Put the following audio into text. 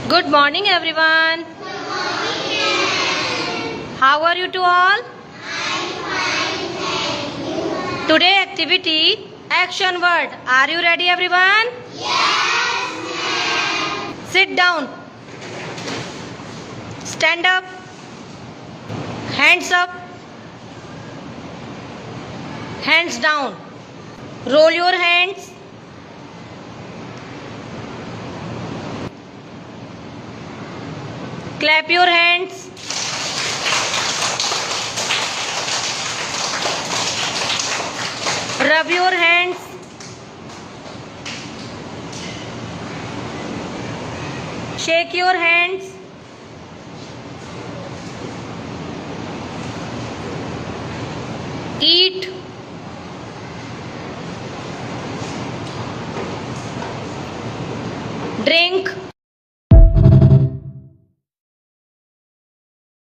Good morning, everyone. How are you to all? Today activity action word. Are you ready, everyone? Sit down. Stand up. Hands up. Hands down. Roll your hands. Clap your hands. Rub your hands. Shake your hands.